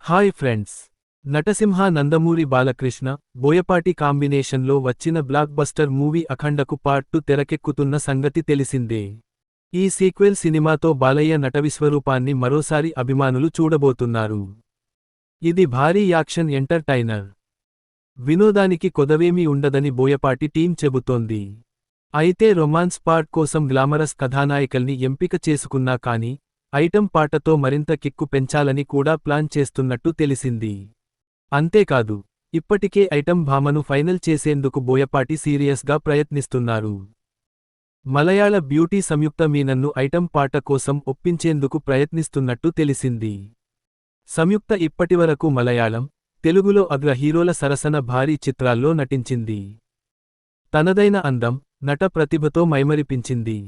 Hi friends. Natasimha Nandamuri Balakrishna, Boyapati కాంబినేషన్లో వచ్చిన blockbuster movie అఖండకు పార్ట్ 2 తెరకెక్కుతున్న సంగతి తెలిసిందే. ఈ సీక్వెల్ సినిమాతో బాలయ్య నటవిశ్వరూపాన్ని మరోసారి అభిమానులు చూడబోతున్నారు. ఇది భారీ యాక్షన్ ఎంటర్టైనర్. వినోదానికి కొదవేమీ ఉండదని బోయపాటి టీం చెబుతోంది. అయితే రొమాన్స్ పార్ట్ కోసం గ్లామరస్ కథానాయకల్ని ఎంపిక చేసుకున్నా కానీ, ఐటం పాటతో మరింత కిక్కు పెంచాలని కూడా ప్లాన్ చేస్తున్నట్టు తెలిసింది. అంతేకాదు, ఇప్పటికే ఐటం భామను ఫైనల్ చేసేందుకు బోయపాటి సీరియస్గా ప్రయత్నిస్తున్నారు. మలయాళ బ్యూటీ సంయుక్త మీనన్ను ఐటం పాట కోసం ఒప్పించేందుకు ప్రయత్నిస్తున్నట్టు తెలిసింది. సంయుక్త ఇప్పటివరకు మలయాళం, తెలుగులో అగ్ర హీరోల సరసన భారీ చిత్రాల్లో నటించింది. తనదైన అందం, నట ప్రతిభతో మైమరిపించింది.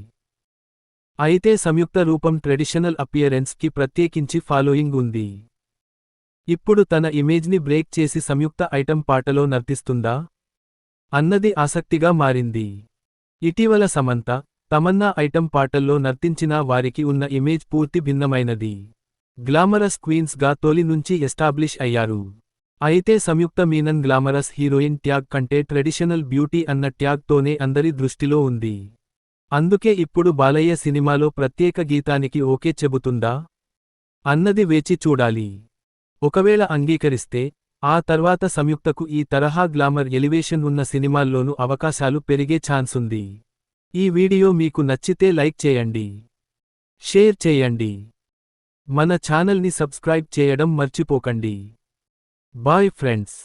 అయితే సంయుక్త రూపం ట్రెడిషనల్ అపియరెన్స్ కి ప్రత్యేకించి ఫాలోయింగ్ ఉంది. ఇప్పుడు తన ఇమేజ్ని బ్రేక్ చేసి సంయుక్త ఐటం పాటలో నర్తిస్తుందా అన్నది ఆసక్తిగా మారింది. ఇటీవల సమంత, తమన్నా ఐటం పాటల్లో నర్తించినా వారికి ఉన్న ఇమేజ్ పూర్తి భిన్నమైనది. గ్లామరస్ క్వీన్స్గా తొలి నుంచి ఎస్టాబ్లిష్ అయ్యారు. అయితే సంయుక్త మీనన్ గ్లామరస్ హీరోయిన్ ట్యాగ్ కంటే ట్రెడిషనల్ బ్యూటీ అన్న ట్యాగ్తోనే అందరి దృష్టిలో ఉంది. అందుకే ఇప్పుడు బాలయ్య సినిమాలో ప్రత్యేక గీతానికి ఓకే చెబుతుందా అన్నది వేచి చూడాలి. ఒకవేళ అంగీకరిస్తే, ఆ తర్వాత సంయుక్తకు ఈ తరహా గ్లామర్ ఎలివేషన్ ఉన్న సినిమాల్లోనూ అవకాశాలు పెరిగే ఛాన్సుంది. ఈ వీడియో మీకు నచ్చితే లైక్ చేయండి, షేర్ చేయండి. మన ఛానల్ని సబ్స్క్రైబ్ చేయడం మర్చిపోకండి. Bye friends.